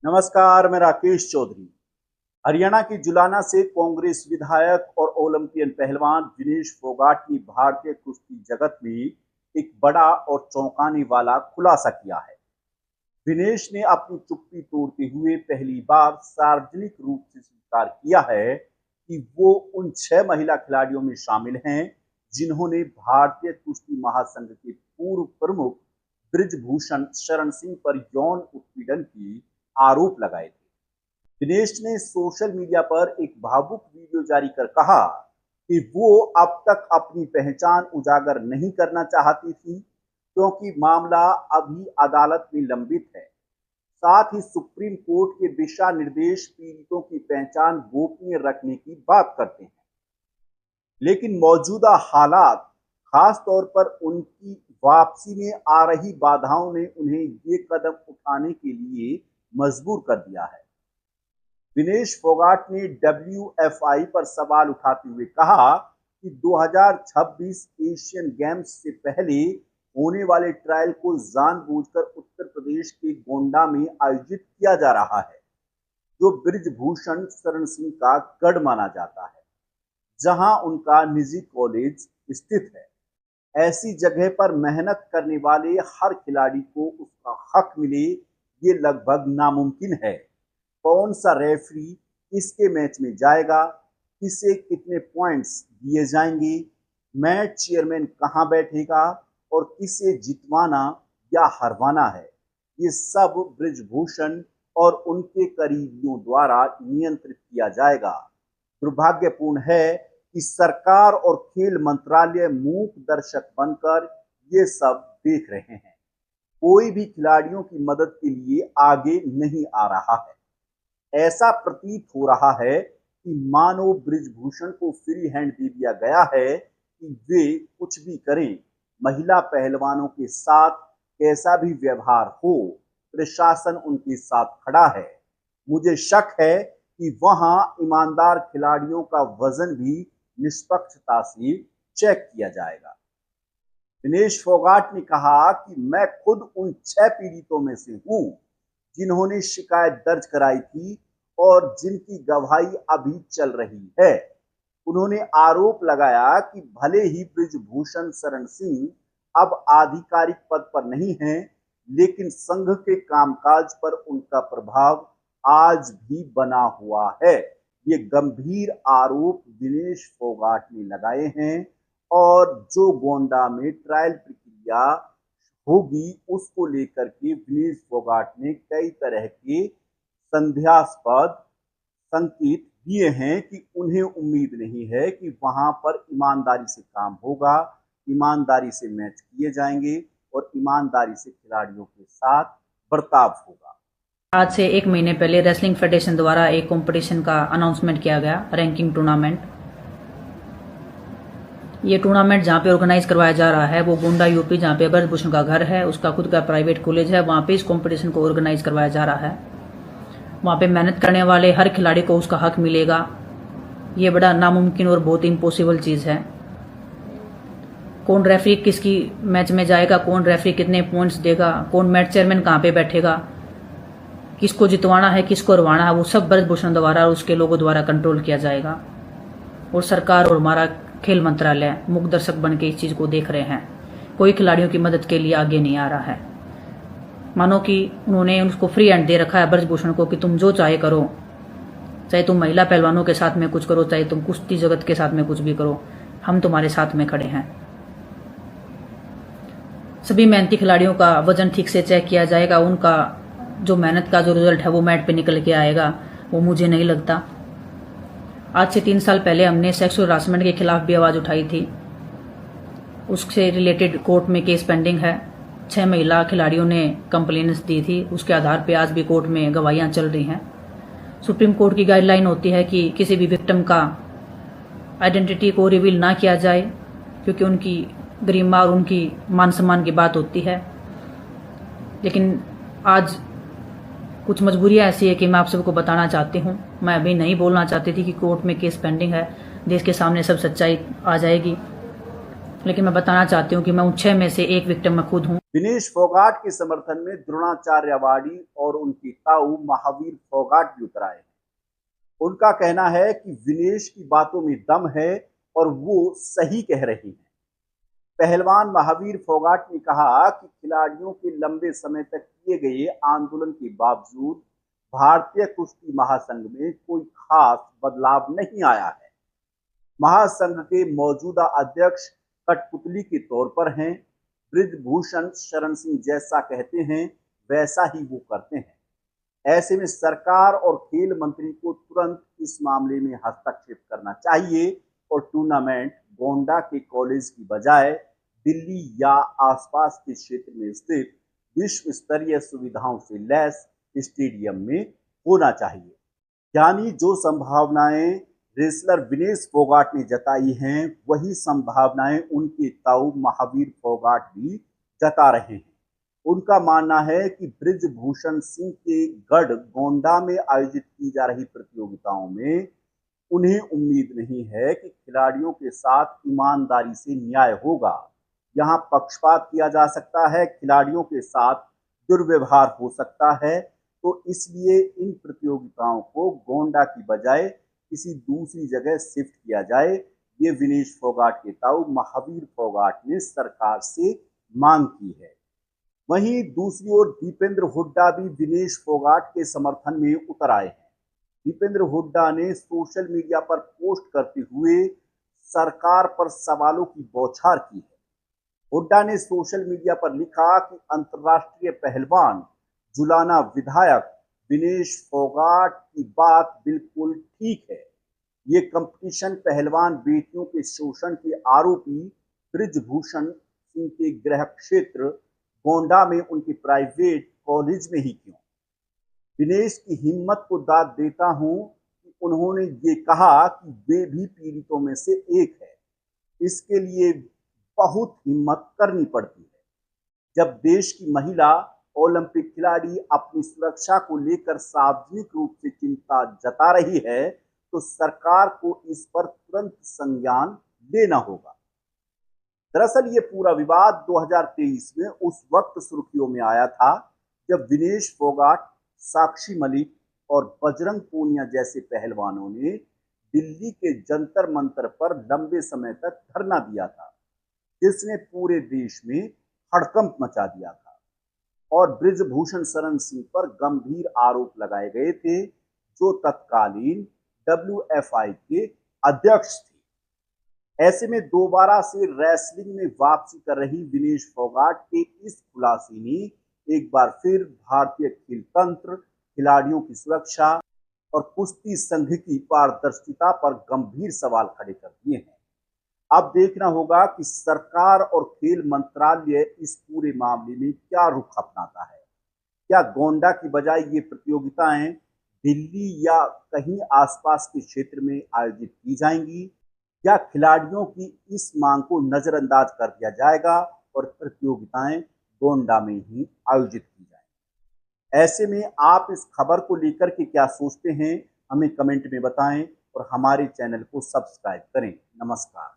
नमस्कार, मैं राकेश चौधरी। हरियाणा की जुलाना से कांग्रेस विधायक और ओलंपियन पहलवान विनेश फोगाट ने भारतीय कुश्ती जगत में एक बड़ा और चौंकाने वाला खुलासा किया है। विनेश ने अपनी चुप्पी तोड़ते हुए पहली बार सार्वजनिक रूप से स्वीकार किया है कि वो उन 6 महिला खिलाड़ियों में शामिल हैं जिन्होंने भारतीय कुश्ती महासंघ के पूर्व प्रमुख ब्रिजभूषण शरण सिंह पर यौन उत्पीड़न की आरोप लगाए थे। दिनेश ने सोशल मीडिया पर एक भावुक वीडियो जारी कर कहा कि वो अब तक अपनी पहचान उजागर नहीं करना चाहती थी क्योंकि मामला अभी अदालत में लंबित है। साथ ही सुप्रीम कोर्ट के दिशा निर्देश पीड़ितों की पहचान गोपनीय रखने की बात करते हैं, लेकिन मौजूदा हालात, खास तौर पर उनकी वापसी में आ रही बाधाओं ने उन्हें ये कदम उठाने के लिए मजबूर कर दिया है। विनेश फोगाट ने WFI पर सवाल उठाते हुए कहा कि 2026 एशियन गेम्स से पहले होने वाले ट्रायल को जानबूझकर उत्तर प्रदेश के गोंडा में आयोजित किया जा रहा है, जो ब्रिजभूषण शरण सिंह का गढ़ माना जाता है, जहां उनका निजी कॉलेज स्थित है। ऐसी जगह पर मेहनत करने वाले हर खिलाड़ी को उसका हक मिले, ये लगभग नामुमकिन है। कौन सा रेफरी किसके मैच में जाएगा, किसे कितने पॉइंट्स दिए जाएंगे, मैच चेयरमैन कहां बैठेगा और किसे जितवाना या हरवाना है, ये सब ब्रिजभूषण और उनके करीबियों द्वारा नियंत्रित किया जाएगा। दुर्भाग्यपूर्ण है कि सरकार और खेल मंत्रालय मूक दर्शक बनकर ये सब देख रहे हैं। कोई भी खिलाड़ियों की मदद के लिए आगे नहीं आ रहा है। ऐसा प्रतीत हो रहा है कि मानो ब्रिजभूषण को फ्री हैंड दे दिया गया है कि वे कुछ भी करें। महिला पहलवानों के साथ कैसा भी व्यवहार हो, प्रशासन उनके साथ खड़ा है। मुझे शक है कि वहां ईमानदार खिलाड़ियों का वजन भी निष्पक्षता से चेक किया जाएगा। विनेश फोगाट ने कहा कि मैं खुद उन 6 पीड़ितों में से हूं जिन्होंने शिकायत दर्ज कराई थी और जिनकी गवाही अभी चल रही है। उन्होंने आरोप लगाया कि भले ही ब्रिजभूषण शरण सिंह अब आधिकारिक पद पर नहीं हैं, लेकिन संघ के कामकाज पर उनका प्रभाव आज भी बना हुआ है। ये गंभीर आरोप विनेश फोगाट ने लगाए हैं और जो गोंडा में ट्रायल प्रक्रिया होगी उसको लेकर के विनेश फोगाट ने कई तरह के संदेहास्पद संकेत दिए हैं कि उन्हें उम्मीद नहीं है कि वहां पर ईमानदारी से काम होगा, ईमानदारी से मैच किए जाएंगे और ईमानदारी से खिलाड़ियों के साथ बर्ताव होगा। आज से 1 महीने पहले रेसलिंग फेडरेशन द्वारा एक कंपटीशन का अनाउंसमेंट किया गया, रैंकिंग टूर्नामेंट। ये टूर्नामेंट जहाँ पे ऑर्गेनाइज करवाया जा रहा है वो गोंडा यूपी, जहाँ पे ब्रिजभूषण का घर है, उसका खुद का प्राइवेट कॉलेज है, वहाँ पे इस कंपटीशन को ऑर्गेनाइज करवाया जा रहा है। वहाँ पे मेहनत करने वाले हर खिलाड़ी को उसका हक मिलेगा। ये बड़ा नामुमकिन और बहुत इम्पॉसिबल चीज़ है। कौन रेफरी किसकी मैच में जाएगा, कौन रेफरी कितने पॉइंट्स देगा, कौन मैच चेयरमैन कहाँ पे बैठेगा, किसको जितवाना है, किसको हरवाना है, वो सब ब्रिजभूषण द्वारा और उसके लोगों द्वारा कंट्रोल किया जाएगा। और सरकार और हमारा खेल मंत्रालय मूक दर्शक बन के इस चीज़ को देख रहे हैं। कोई खिलाड़ियों की मदद के लिए आगे नहीं आ रहा है। मानो कि उन्होंने उसको फ्री हैंड दे रखा है ब्रिजभूषण को कि तुम जो चाहे करो, चाहे तुम महिला पहलवानों के साथ में कुछ करो, चाहे तुम कुश्ती जगत के साथ में कुछ भी करो, हम तुम्हारे साथ में खड़े हैं। सभी मेहनती खिलाड़ियों का वजन ठीक से चेक किया जाएगा, उनका जो मेहनत का जो रिजल्ट है वो मैट पे निकल के आएगा, वो मुझे नहीं लगता। आज से 3 साल पहले हमने सेक्सुअल हरासमेंट के खिलाफ भी आवाज उठाई थी। उससे रिलेटेड कोर्ट में केस पेंडिंग है। 6 महिला खिलाड़ियों ने कंप्लेंट्स दी थी, उसके आधार पे आज भी कोर्ट में गवाहियां चल रही हैं। सुप्रीम कोर्ट की गाइडलाइन होती है कि किसी भी विक्टिम का आइडेंटिटी को रिवील ना किया जाए, क्योंकि उनकी गरिमा और उनकी मान सम्मान की बात होती है। लेकिन आज कुछ मजबूरियां ऐसी है कि मैं आप सबको बताना चाहती हूँ। मैं अभी नहीं बोलना चाहती थी कि कोर्ट में केस पेंडिंग है, देश के सामने सब सच्चाई आ जाएगी, लेकिन मैं बताना चाहती हूँ कि मैं उन 6 में से एक विक्टिम मैं खुद हूँ। विनेश फोगाट के समर्थन में द्रोणाचार्य अवार्डी और उनके ताऊ महावीर फोगाट भी उतर आए हैं। उनका कहना है कि विनेश की बातों में दम है और वो सही कह रही हैं। पहलवान महावीर फोगाट ने कहा कि खिलाड़ियों के लंबे समय तक किए गए आंदोलन के बावजूद भारतीय कुश्ती महासंघ में कोई खास बदलाव नहीं आया है। महासंघ के मौजूदा अध्यक्ष कठपुतली के तौर पर हैं। बृजभूषण शरण सिंह जैसा कहते हैं वैसा ही वो करते हैं। ऐसे में सरकार और खेल मंत्री को तुरंत इस मामले में हस्तक्षेप करना चाहिए और टूर्नामेंट गोंडा के कॉलेज की बजाय दिल्ली या आसपास के क्षेत्र में स्थित विश्व स्तरीय सुविधाओं से लैस स्टेडियम में होना चाहिए। यानी जो संभावनाएं रेसलर विनेश फोगाट ने जताई हैं, वही संभावनाएं उनके ताऊ महावीर फोगाट भी जता रहे हैं। उनका मानना है कि बृजभूषण सिंह के गढ़ गोंडा में आयोजित की जा रही प्रतियोगिताओं में उन्हें उम्मीद नहीं है कि खिलाड़ियों के साथ ईमानदारी से न्याय होगा। यहाँ पक्षपात किया जा सकता है, खिलाड़ियों के साथ दुर्व्यवहार हो सकता है। तो इसलिए इन प्रतियोगिताओं को गोंडा की बजाय किसी दूसरी जगह शिफ्ट किया जाए, ये विनेश फोगाट के ताऊ महावीर फोगाट ने सरकार से मांग की है। वहीं दूसरी ओर दीपेंद्र हुड्डा भी विनेश फोगाट के समर्थन में उतर आए हैं। दीपेंद्र हुड्डा ने सोशल मीडिया पर पोस्ट करते हुए सरकार पर सवालों की बौछार की है। हुड्डा ने सोशल मीडिया पर लिखा कि अंतर्राष्ट्रीय पहलवान जुलाना विधायक विनेश फोगाट की बात बिल्कुल ठीक है। ये कंपटीशन पहलवान बेटियों के शोषण के आरोपी बृजभूषण सिंह के गृह क्षेत्र गोंडा में उनके प्राइवेट कॉलेज में ही क्यों? विनेश की हिम्मत को दाद देता हूं कि उन्होंने ये कहा कि वे भी पीड़ितों में से एक है। इसके लिए बहुत हिम्मत करनी पड़ती है। जब देश की महिला ओलंपिक खिलाड़ी अपनी सुरक्षा को लेकर सार्वजनिक रूप से चिंता जता रही है, तो सरकार को इस पर तुरंत संज्ञान लेना होगा। दरअसल ये पूरा विवाद 2023 में उस वक्त सुर्खियों में आया था जब विनेश फोगाट, साक्षी मलिक और बजरंग पूनिया जैसे पहलवानों ने दिल्ली के जंतर मंतर पर लंबे समय तक धरना दिया था, जिसने पूरे देश में हड़कंप मचा दिया था और बृजभूषण शरण सिंह पर गंभीर आरोप लगाए गए थे, जो तत्कालीन WFI के अध्यक्ष थे। ऐसे में दोबारा से रेसलिंग में वापसी कर रही विनेश फोगाट के इस खुलासे ने एक बार फिर भारतीय खेल तंत्र, खिलाड़ियों की सुरक्षा और कुश्ती संघ की पारदर्शिता पर गंभीर सवाल खड़े कर दिए हैं। अब देखना होगा कि सरकार और खेल मंत्रालय इस पूरे मामले में क्या रुख अपनाता है। क्या गोंडा की बजाय ये प्रतियोगिताएं दिल्ली या कहीं आसपास के क्षेत्र में आयोजित की जाएंगी, या खिलाड़ियों की इस मांग को नजरअंदाज कर दिया जाएगा और प्रतियोगिताएं गोंडा में ही आयोजित की जाएंगी। ऐसे में आप इस खबर को लेकर के क्या सोचते हैं, हमें कमेंट में बताएं और हमारे चैनल को सब्सक्राइब करें। नमस्कार।